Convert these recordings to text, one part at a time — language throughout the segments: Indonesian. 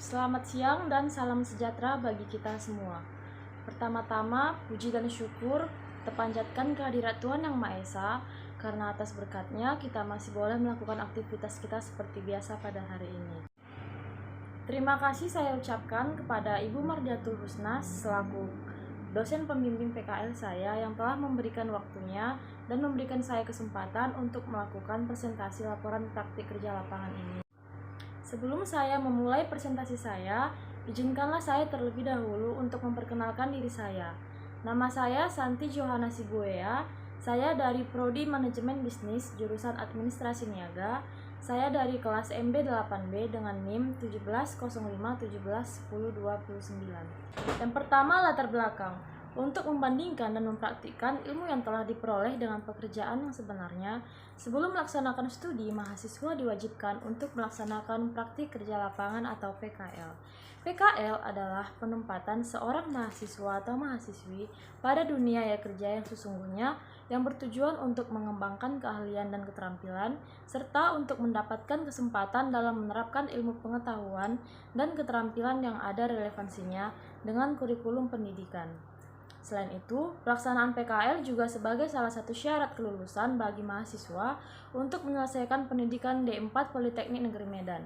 Selamat siang dan salam sejahtera bagi kita semua. Pertama-tama, puji dan syukur terpanjatkan kehadirat Tuhan Yang Maha Esa, karena atas berkat-Nya kita masih boleh melakukan aktivitas kita seperti biasa pada hari ini. Terima kasih saya ucapkan kepada Ibu Mardiatul Husnas selaku dosen pembimbing PKL saya yang telah memberikan waktunya dan memberikan saya kesempatan untuk melakukan presentasi laporan praktik kerja lapangan ini. Sebelum saya memulai presentasi saya, izinkanlah saya terlebih dahulu untuk memperkenalkan diri saya. Nama saya Santi Johana Sibuea. Saya dari Prodi Manajemen Bisnis jurusan Administrasi Niaga. Saya dari kelas MB 8B dengan NIM 1705171029. Yang pertama, latar belakang. Untuk membandingkan dan mempraktikkan ilmu yang telah diperoleh dengan pekerjaan yang sebenarnya, sebelum melaksanakan studi, mahasiswa diwajibkan untuk melaksanakan praktik kerja lapangan atau PKL. PKL adalah penempatan seorang mahasiswa atau mahasiswi pada dunia kerja yang sesungguhnya, yang bertujuan untuk mengembangkan keahlian dan keterampilan, serta untuk mendapatkan kesempatan dalam menerapkan ilmu pengetahuan dan keterampilan yang ada relevansinya dengan kurikulum pendidikan. Selain itu, pelaksanaan PKL juga sebagai salah satu syarat kelulusan bagi mahasiswa untuk menyelesaikan pendidikan D4 Politeknik Negeri Medan.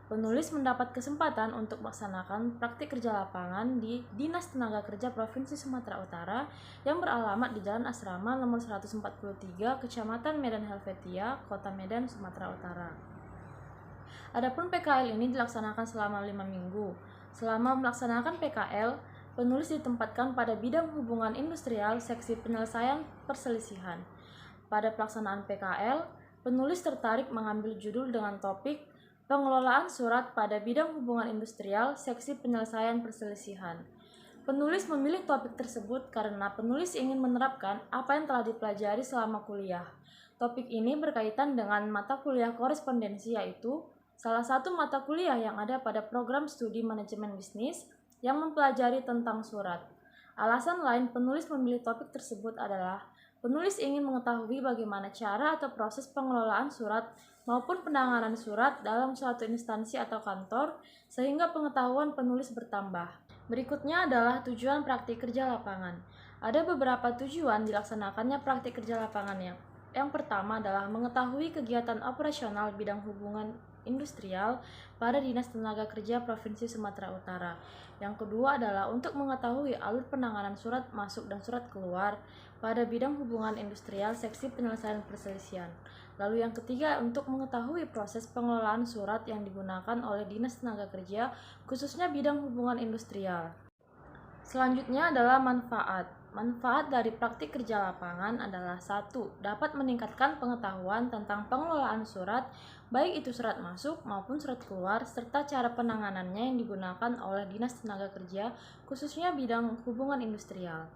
Penulis mendapat kesempatan untuk melaksanakan praktik kerja lapangan di Dinas Tenaga Kerja Provinsi Sumatera Utara yang beralamat di Jalan Asrama nomor 143, Kecamatan Medan Helvetia, Kota Medan, Sumatera Utara. Adapun PKL ini dilaksanakan selama 5 minggu. Selama melaksanakan PKL, penulis ditempatkan pada bidang hubungan industrial seksi penyelesaian perselisihan. Pada pelaksanaan PKL, penulis tertarik mengambil judul dengan topik pengelolaan surat pada bidang hubungan industrial seksi penyelesaian perselisihan. Penulis memilih topik tersebut karena penulis ingin menerapkan apa yang telah dipelajari selama kuliah. Topik ini berkaitan dengan mata kuliah korespondensi, yaitu salah satu mata kuliah yang ada pada program studi manajemen bisnis yang mempelajari tentang surat. Alasan lain penulis memilih topik tersebut adalah penulis ingin mengetahui bagaimana cara atau proses pengelolaan surat maupun penanganan surat dalam suatu instansi atau kantor, sehingga pengetahuan penulis bertambah. Berikutnya adalah tujuan praktik kerja lapangan. Ada beberapa tujuan dilaksanakannya praktik kerja lapangan. Yang pertama adalah mengetahui kegiatan operasional bidang hubungan industrial pada Dinas Tenaga Kerja Provinsi Sumatera Utara. Yang kedua adalah untuk mengetahui alur penanganan surat masuk dan surat keluar pada bidang hubungan industrial seksi penyelesaian perselisihan. Lalu yang ketiga untuk mengetahui proses pengelolaan surat yang digunakan oleh Dinas Tenaga Kerja khususnya bidang hubungan industrial. Selanjutnya adalah manfaat. Manfaat dari praktik kerja lapangan adalah 1. Dapat meningkatkan pengetahuan tentang pengelolaan surat, baik itu surat masuk maupun surat keluar, serta cara penanganannya yang digunakan oleh Dinas Tenaga Kerja, khususnya bidang hubungan industrial.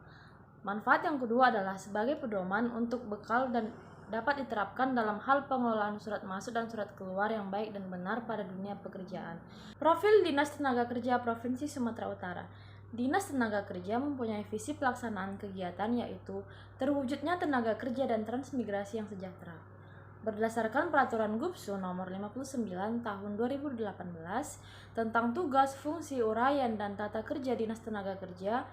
Manfaat yang kedua adalah sebagai pedoman untuk bekal dan dapat diterapkan dalam hal pengelolaan surat masuk dan surat keluar yang baik dan benar pada dunia pekerjaan. Profil Dinas Tenaga Kerja Provinsi Sumatera Utara. Dinas Tenaga Kerja mempunyai visi pelaksanaan kegiatan, yaitu terwujudnya tenaga kerja dan transmigrasi yang sejahtera. Berdasarkan Peraturan Gubsu Nomor 59 Tahun 2018 tentang tugas, fungsi, uraian, dan tata kerja Dinas Tenaga Kerja,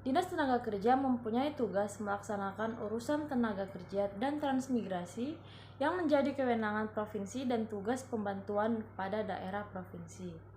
Dinas Tenaga Kerja mempunyai tugas melaksanakan urusan tenaga kerja dan transmigrasi yang menjadi kewenangan provinsi dan tugas pembantuan kepada daerah provinsi.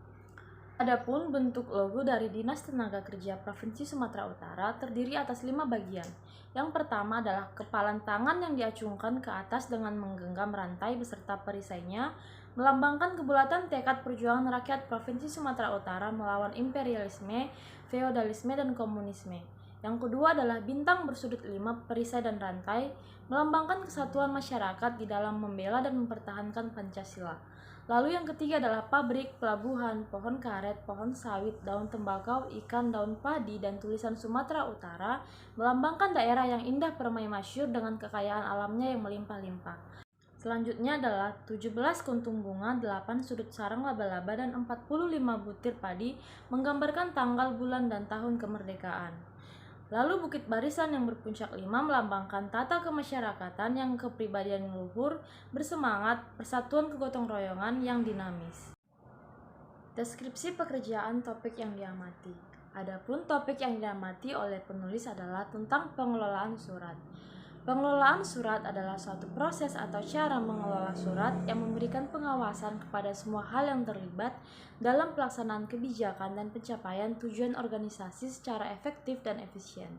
Adapun bentuk logo dari Dinas Tenaga Kerja Provinsi Sumatera Utara terdiri atas 5 bagian. Yang pertama adalah kepalan tangan yang diacungkan ke atas dengan menggenggam rantai beserta perisainya, melambangkan kebulatan tekad perjuangan rakyat Provinsi Sumatera Utara melawan imperialisme, feodalisme, dan komunisme. Yang kedua adalah bintang bersudut 5, perisai dan rantai, melambangkan kesatuan masyarakat di dalam membela dan mempertahankan Pancasila. Lalu yang ketiga adalah pabrik, pelabuhan, pohon karet, pohon sawit, daun tembakau, ikan, daun padi, dan tulisan Sumatera Utara, melambangkan daerah yang indah permai masyhur dengan kekayaan alamnya yang melimpah-limpah. Selanjutnya adalah 17 kuntung bunga, 8 sudut sarang laba-laba, dan 45 butir padi, menggambarkan tanggal, bulan, dan tahun kemerdekaan. Lalu bukit barisan yang berpuncak 5 melambangkan tata kemasyarakatan yang kepribadian luhur, bersemangat, persatuan kegotong royongan yang dinamis. Deskripsi pekerjaan topik yang diamati. Adapun topik yang diamati oleh penulis adalah tentang pengelolaan surat. Pengelolaan surat adalah suatu proses atau cara mengelola surat yang memberikan pengawasan kepada semua hal yang terlibat dalam pelaksanaan kebijakan dan pencapaian tujuan organisasi secara efektif dan efisien.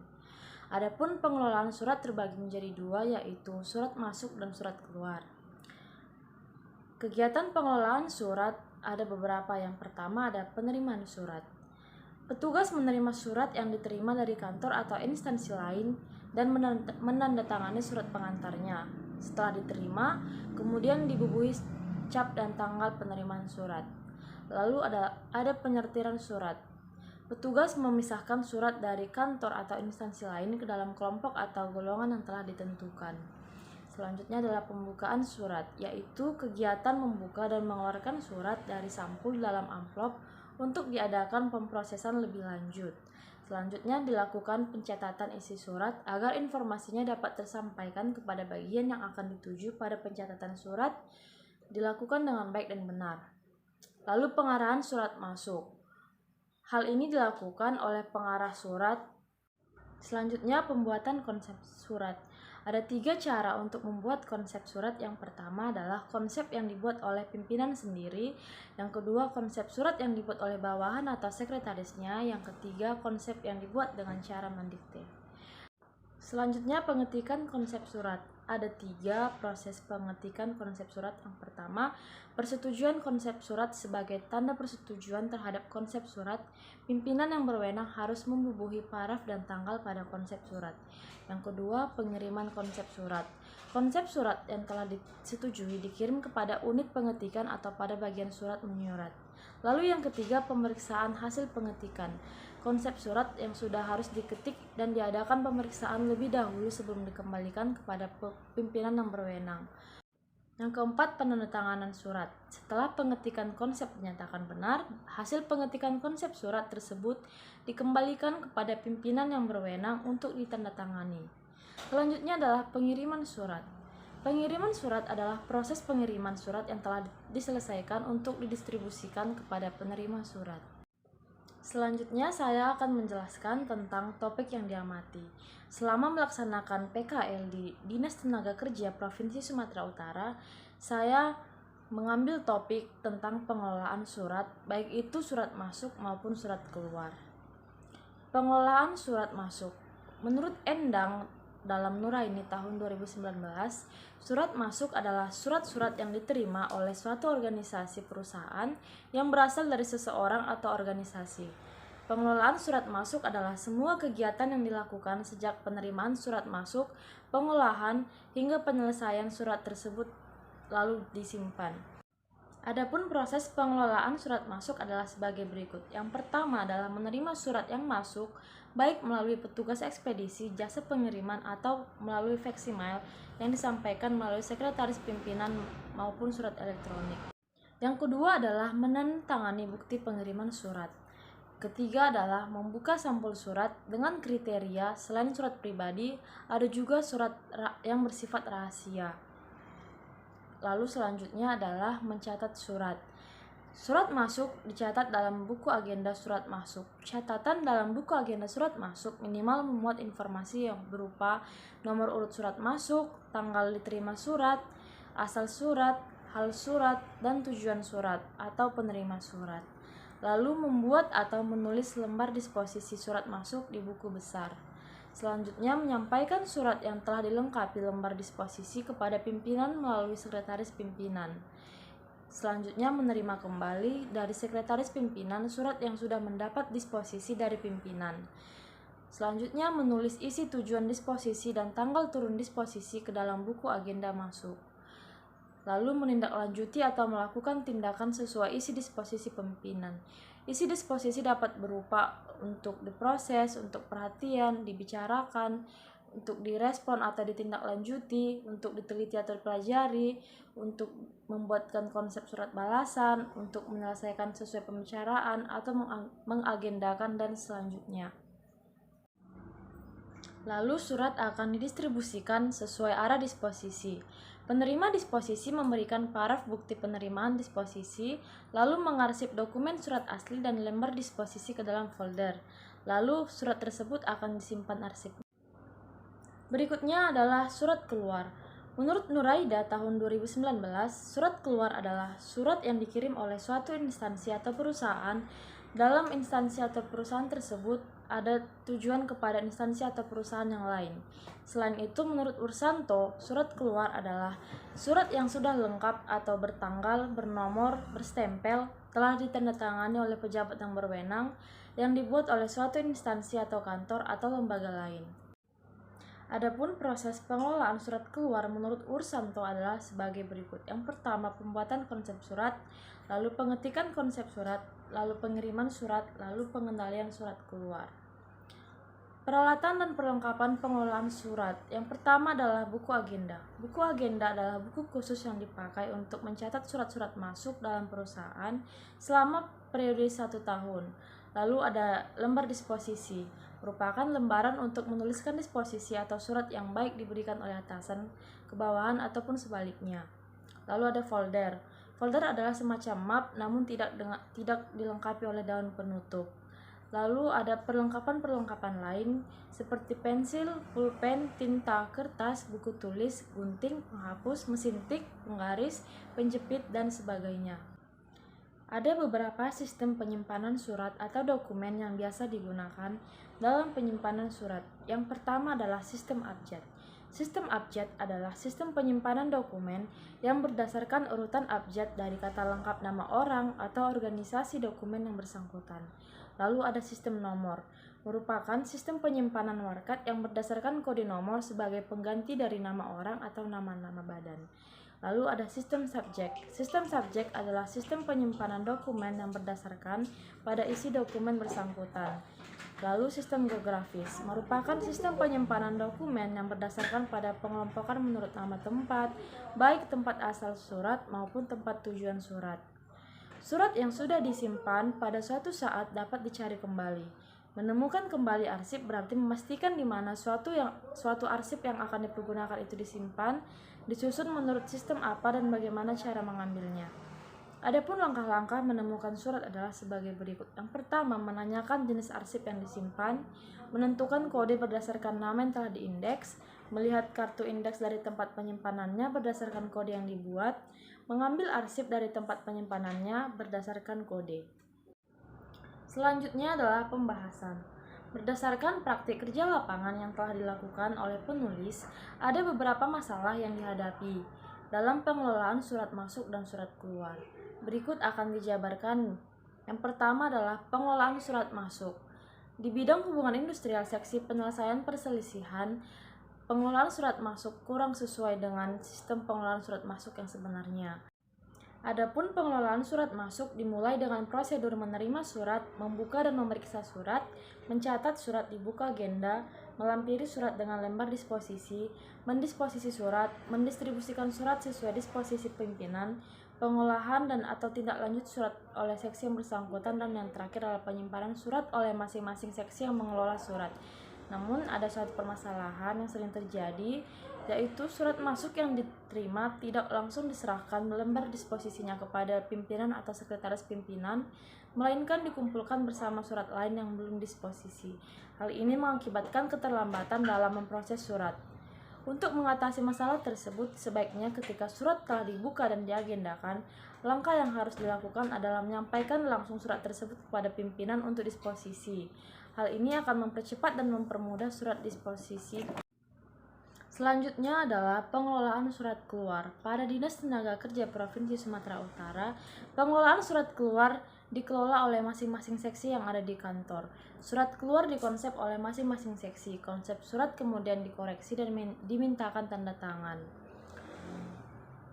Adapun pengelolaan surat terbagi menjadi dua, yaitu surat masuk dan surat keluar. Kegiatan pengelolaan surat ada beberapa. Yang pertama ada penerimaan surat. Petugas menerima surat yang diterima dari kantor atau instansi lain dan menandatangani surat pengantarnya. Setelah diterima, kemudian dibubuhi cap dan tanggal penerimaan surat. Lalu ada penyertiran surat. Petugas memisahkan surat dari kantor atau instansi lain ke dalam kelompok atau golongan yang telah ditentukan. Selanjutnya adalah pembukaan surat, yaitu kegiatan membuka dan mengeluarkan surat dari sampul dalam amplop untuk diadakan pemrosesan lebih lanjut. Selanjutnya dilakukan pencatatan isi surat agar informasinya dapat tersampaikan kepada bagian yang akan dituju pada pencatatan surat dilakukan dengan baik dan benar. Lalu pengarahan surat masuk. Hal ini dilakukan oleh pengarah surat. Selanjutnya pembuatan konsep surat. Ada 3 cara untuk membuat konsep surat. Yang pertama adalah konsep yang dibuat oleh pimpinan sendiri. Yang kedua, konsep surat yang dibuat oleh bawahan atau sekretarisnya. Yang ketiga, konsep yang dibuat dengan cara mendikte. Selanjutnya, pengetikan konsep surat. Ada 3 proses pengetikan konsep surat. Yang pertama, persetujuan konsep surat. Sebagai tanda persetujuan terhadap konsep surat, pimpinan yang berwenang harus membubuhi paraf dan tanggal pada konsep surat. Yang kedua, pengiriman konsep surat. Konsep surat yang telah disetujui dikirim kepada unit pengetikan atau pada bagian surat menyurat. Lalu yang ketiga, pemeriksaan hasil pengetikan konsep surat yang sudah harus diketik dan diadakan pemeriksaan lebih dahulu sebelum dikembalikan kepada pimpinan yang berwenang. Yang keempat, penandatanganan surat. Setelah pengetikan konsep dinyatakan benar, hasil pengetikan konsep surat tersebut dikembalikan kepada pimpinan yang berwenang untuk ditandatangani. Selanjutnya adalah pengiriman surat. Pengiriman surat adalah proses pengiriman surat yang telah diselesaikan untuk didistribusikan kepada penerima surat. Selanjutnya saya akan menjelaskan tentang topik yang diamati. Selama melaksanakan PKL di Dinas Tenaga Kerja Provinsi Sumatera Utara, saya mengambil topik tentang pengelolaan surat, baik itu surat masuk maupun surat keluar. Pengelolaan surat masuk. Menurut Endang dalam Nuraini tahun 2019, surat masuk adalah surat-surat yang diterima oleh suatu organisasi perusahaan yang berasal dari seseorang atau organisasi. Pengelolaan surat masuk adalah semua kegiatan yang dilakukan sejak penerimaan surat masuk, pengolahan, hingga penyelesaian surat tersebut lalu disimpan. Adapun proses pengelolaan surat masuk adalah sebagai berikut. Yang pertama adalah menerima surat yang masuk, baik melalui petugas ekspedisi, jasa pengiriman, atau melalui faksimiles yang disampaikan melalui sekretaris pimpinan maupun surat elektronik. Yang kedua adalah menandatangani bukti pengiriman surat. Ketiga adalah membuka sampul surat dengan kriteria selain surat pribadi, ada juga surat yang bersifat rahasia. Lalu selanjutnya adalah mencatat surat. Surat masuk dicatat dalam buku agenda surat masuk. Catatan dalam buku agenda surat masuk minimal memuat informasi yang berupa nomor urut surat masuk, tanggal diterima surat, asal surat, hal surat, dan tujuan surat atau penerima surat. Lalu membuat atau menulis lembar disposisi surat masuk di buku besar. Selanjutnya menyampaikan surat yang telah dilengkapi lembar disposisi kepada pimpinan melalui sekretaris pimpinan. Selanjutnya menerima kembali dari sekretaris pimpinan surat yang sudah mendapat disposisi dari pimpinan. Selanjutnya menulis isi tujuan disposisi dan tanggal turun disposisi ke dalam buku agenda masuk. Lalu menindaklanjuti atau melakukan tindakan sesuai isi disposisi pimpinan. Isi disposisi dapat berupa untuk diproses, untuk perhatian, dibicarakan, untuk direspon atau ditindaklanjuti, untuk diteliti atau dipelajari, untuk membuatkan konsep surat balasan, untuk menyelesaikan sesuai pembicaraan atau mengagendakan dan selanjutnya. Lalu surat akan didistribusikan sesuai arah disposisi. Penerima disposisi memberikan paraf bukti penerimaan disposisi, lalu mengarsip dokumen surat asli dan lembar disposisi ke dalam folder. Lalu surat tersebut akan disimpan arsip. Berikutnya adalah surat keluar. Menurut Nuraida tahun 2019, surat keluar adalah surat yang dikirim oleh suatu instansi atau perusahaan. Dalam instansi atau perusahaan tersebut ada tujuan kepada instansi atau perusahaan yang lain. Selain itu, menurut Ursanto, surat keluar adalah surat yang sudah lengkap atau bertanggal, bernomor, berstempel, telah ditandatangani oleh pejabat yang berwenang, yang dibuat oleh suatu instansi atau kantor atau lembaga lain. Adapun proses pengelolaan surat keluar menurut Ursanto adalah sebagai berikut. Yang pertama, pembuatan konsep surat, lalu pengetikan konsep surat, lalu pengiriman surat, lalu pengendalian surat keluar. Peralatan dan perlengkapan pengelolaan surat. Yang pertama adalah buku agenda. Buku agenda adalah buku khusus yang dipakai untuk mencatat surat-surat masuk dalam perusahaan selama periode 1 tahun. Lalu ada lembar disposisi, merupakan lembaran untuk menuliskan disposisi atau surat yang baik diberikan oleh atasan ke bawahan ataupun sebaliknya. Lalu ada folder. Folder adalah semacam map namun tidak dilengkapi oleh daun penutup. Lalu ada perlengkapan-perlengkapan lain seperti pensil, pulpen, tinta, kertas, buku tulis, gunting, penghapus, mesin tik, penggaris, penjepit, dan sebagainya. Ada beberapa sistem penyimpanan surat atau dokumen yang biasa digunakan dalam penyimpanan surat. Yang pertama adalah sistem abjad. Sistem abjad adalah sistem penyimpanan dokumen yang berdasarkan urutan abjad dari kata lengkap nama orang atau organisasi dokumen yang bersangkutan. Lalu ada sistem nomor, merupakan sistem penyimpanan warkat yang berdasarkan kode nomor sebagai pengganti dari nama orang atau nama-nama badan. Lalu ada sistem subjek. Sistem subjek adalah sistem penyimpanan dokumen yang berdasarkan pada isi dokumen bersangkutan. Lalu sistem geografis merupakan sistem penyimpanan dokumen yang berdasarkan pada pengelompokan menurut nama tempat, baik tempat asal surat maupun tempat tujuan surat. Surat yang sudah disimpan pada suatu saat dapat dicari kembali. Menemukan kembali arsip berarti memastikan di mana suatu arsip yang akan dipergunakan itu disimpan, disusun menurut sistem apa dan bagaimana cara mengambilnya. Adapun langkah-langkah menemukan surat adalah sebagai berikut. Yang pertama, menanyakan jenis arsip yang disimpan, menentukan kode berdasarkan nama yang telah diindeks, melihat kartu indeks dari tempat penyimpanannya berdasarkan kode yang dibuat, mengambil arsip dari tempat penyimpanannya berdasarkan kode. Selanjutnya adalah pembahasan. Berdasarkan praktik kerja lapangan yang telah dilakukan oleh penulis, ada beberapa masalah yang dihadapi dalam pengelolaan surat masuk dan surat keluar. Berikut akan dijabarkan. Yang pertama adalah pengelolaan surat masuk. Di bidang hubungan industrial seksi penyelesaian perselisihan, pengelolaan surat masuk kurang sesuai dengan sistem pengelolaan surat masuk yang sebenarnya. Adapun pengelolaan surat masuk dimulai dengan prosedur menerima surat, membuka dan memeriksa surat, mencatat surat di buku agenda, melampiri surat dengan lembar disposisi, mendisposisi surat, mendistribusikan surat sesuai disposisi pimpinan, pengolahan dan atau tindak lanjut surat oleh seksi yang bersangkutan, dan yang terakhir adalah penyimpanan surat oleh masing-masing seksi yang mengelola surat. Namun ada suatu permasalahan yang sering terjadi, yaitu surat masuk yang diterima tidak langsung diserahkan lembar disposisinya kepada pimpinan atau sekretaris pimpinan, melainkan dikumpulkan bersama surat lain yang belum disposisi. Hal ini mengakibatkan keterlambatan dalam memproses surat. Untuk mengatasi masalah tersebut, sebaiknya ketika surat telah dibuka dan diagendakan, langkah yang harus dilakukan adalah menyampaikan langsung surat tersebut kepada pimpinan untuk disposisi. Hal ini akan mempercepat dan mempermudah surat disposisi. Selanjutnya adalah pengelolaan surat keluar. Pada Dinas Tenaga Kerja Provinsi Sumatera Utara, pengelolaan surat keluar dikelola oleh masing-masing seksi yang ada di kantor. Surat keluar dikonsep oleh masing-masing seksi. Konsep surat kemudian dikoreksi dan dimintakan tanda tangan.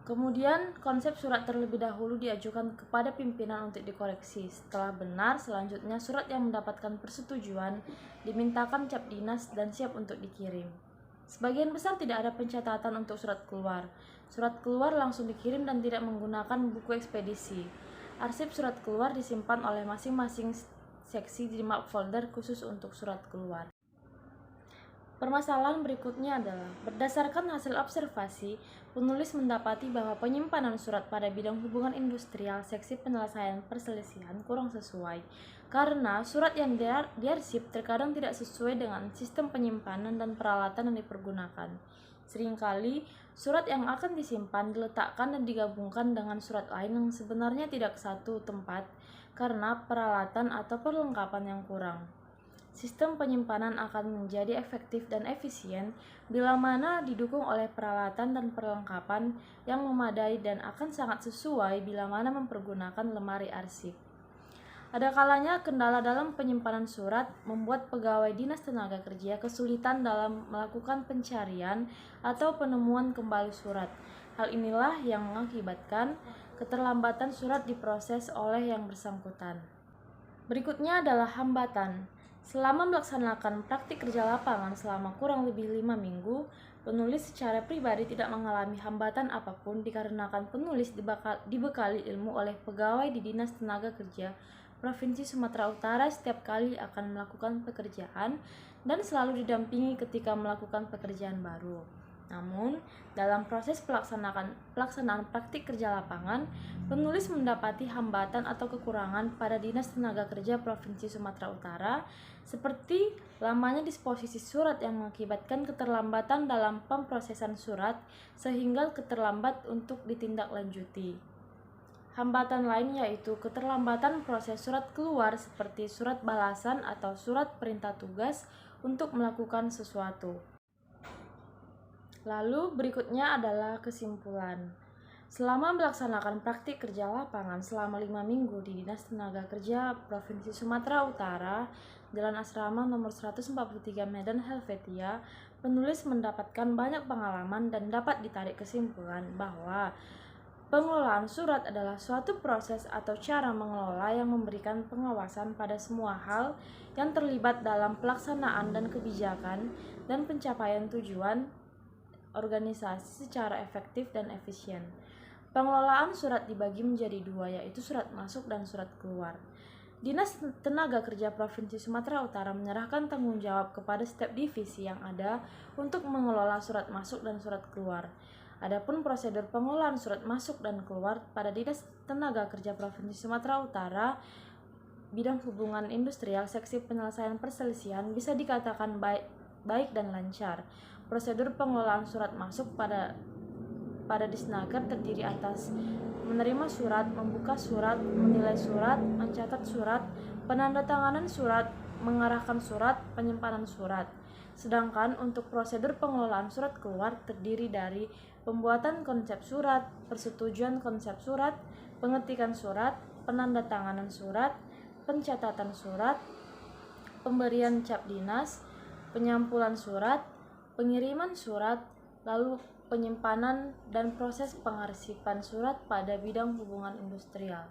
Kemudian konsep surat terlebih dahulu diajukan kepada pimpinan untuk dikoreksi. Setelah benar, selanjutnya surat yang mendapatkan persetujuan dimintakan cap dinas dan siap untuk dikirim. Sebagian besar tidak ada pencatatan untuk surat keluar. Surat keluar langsung dikirim dan tidak menggunakan buku ekspedisi. Arsip surat keluar disimpan oleh masing-masing seksi di map folder khusus untuk surat keluar. Permasalahan berikutnya adalah, berdasarkan hasil observasi, penulis mendapati bahwa penyimpanan surat pada bidang hubungan industrial seksi penyelesaian perselisihan kurang sesuai, karena surat yang diarsip terkadang tidak sesuai dengan sistem penyimpanan dan peralatan yang dipergunakan. Seringkali, surat yang akan disimpan diletakkan dan digabungkan dengan surat lain yang sebenarnya tidak satu tempat karena peralatan atau perlengkapan yang kurang. Sistem penyimpanan akan menjadi efektif dan efisien bila mana didukung oleh peralatan dan perlengkapan yang memadai dan akan sangat sesuai bila mana mempergunakan lemari arsip. Ada kalanya kendala dalam penyimpanan surat membuat pegawai Dinas Tenaga Kerja kesulitan dalam melakukan pencarian atau penemuan kembali surat. Hal inilah yang mengakibatkan keterlambatan surat diproses oleh yang bersangkutan. Berikutnya adalah hambatan. Selama melaksanakan praktik kerja lapangan selama kurang lebih 5 minggu, penulis secara pribadi tidak mengalami hambatan apapun dikarenakan penulis dibekali ilmu oleh pegawai di Dinas Tenaga Kerja Provinsi Sumatera Utara setiap kali akan melakukan pekerjaan dan selalu didampingi ketika melakukan pekerjaan baru. Namun, dalam proses pelaksanaan praktik kerja lapangan, penulis mendapati hambatan atau kekurangan pada Dinas Tenaga Kerja Provinsi Sumatera Utara, seperti lamanya disposisi surat yang mengakibatkan keterlambatan dalam pemrosesan surat, sehingga keterlambat untuk ditindaklanjuti. Hambatan lain yaitu keterlambatan proses surat keluar seperti surat balasan atau surat perintah tugas untuk melakukan sesuatu. Lalu berikutnya adalah kesimpulan. Selama melaksanakan praktik kerja lapangan selama 5 minggu di Dinas Tenaga Kerja Provinsi Sumatera Utara, Jalan Asrama nomor 143 Medan Helvetia, penulis mendapatkan banyak pengalaman dan dapat ditarik kesimpulan bahwa pengelolaan surat adalah suatu proses atau cara mengelola yang memberikan pengawasan pada semua hal yang terlibat dalam pelaksanaan dan kebijakan dan pencapaian tujuan organisasi secara efektif dan efisien. Pengelolaan surat dibagi menjadi dua, yaitu surat masuk dan surat keluar. Dinas Tenaga Kerja Provinsi Sumatera Utara menyerahkan tanggung jawab kepada setiap divisi yang ada untuk mengelola surat masuk dan surat keluar. Adapun prosedur pengelolaan surat masuk dan keluar pada Dinas Tenaga Kerja Provinsi Sumatera Utara bidang hubungan industrial seksi penyelesaian perselisihan bisa dikatakan baik dan lancar. Prosedur pengelolaan surat masuk pada Disnaker terdiri atas menerima surat, membuka surat, menilai surat, mencatat surat, penandatanganan surat, mengarahkan surat, penyimpanan surat. Sedangkan untuk prosedur pengelolaan surat keluar terdiri dari pembuatan konsep surat, persetujuan konsep surat, pengetikan surat, penandatanganan surat, pencatatan surat, pemberian cap dinas, penyampulan surat, pengiriman surat, lalu penyimpanan dan proses pengarsipan surat pada bidang hubungan industrial.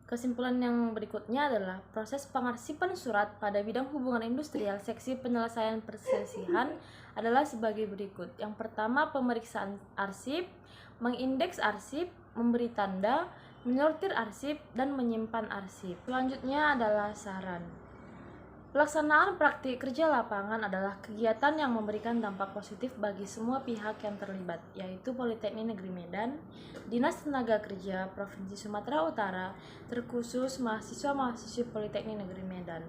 Kesimpulan yang berikutnya adalah proses pengarsipan surat pada bidang hubungan industrial seksi penyelesaian perselisihan adalah sebagai berikut. Yang pertama, pemeriksaan arsip, mengindeks arsip, memberi tanda, menyortir arsip, dan menyimpan arsip. Selanjutnya adalah saran. Pelaksanaan praktik kerja lapangan adalah kegiatan yang memberikan dampak positif bagi semua pihak yang terlibat, yaitu Politeknik Negeri Medan, Dinas Tenaga Kerja Provinsi Sumatera Utara, terkhusus mahasiswa-mahasiswi Politeknik Negeri Medan.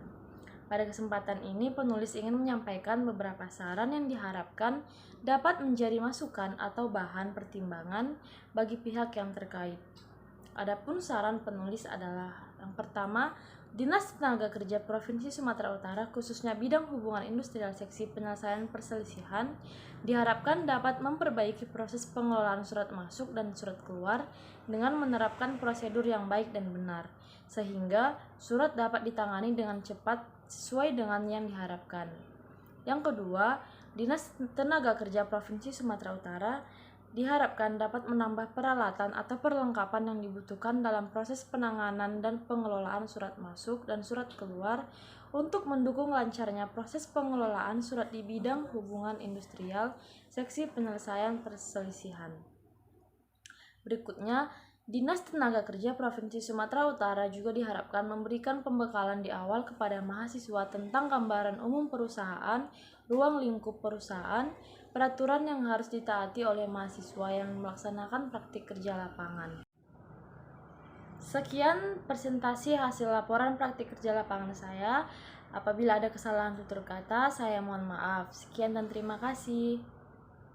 Pada kesempatan ini, penulis ingin menyampaikan beberapa saran yang diharapkan dapat menjadi masukan atau bahan pertimbangan bagi pihak yang terkait. Adapun saran penulis adalah yang pertama, Dinas Tenaga Kerja Provinsi Sumatera Utara khususnya bidang hubungan industrial seksi penyelesaian perselisihan diharapkan dapat memperbaiki proses pengelolaan surat masuk dan surat keluar dengan menerapkan prosedur yang baik dan benar, sehingga surat dapat ditangani dengan cepat sesuai dengan yang diharapkan. Yang kedua, Dinas Tenaga Kerja Provinsi Sumatera Utara diharapkan dapat menambah peralatan atau perlengkapan yang dibutuhkan dalam proses penanganan dan pengelolaan surat masuk dan surat keluar untuk mendukung lancarnya proses pengelolaan surat di bidang hubungan industrial seksi penyelesaian perselisihan. Berikutnya, Dinas Tenaga Kerja Provinsi Sumatera Utara juga diharapkan memberikan pembekalan di awal kepada mahasiswa tentang gambaran umum perusahaan, ruang lingkup perusahaan, peraturan yang harus ditaati oleh mahasiswa yang melaksanakan praktik kerja lapangan. Sekian presentasi hasil laporan praktik kerja lapangan saya. Apabila ada kesalahan tutur kata, saya mohon maaf. Sekian dan terima kasih.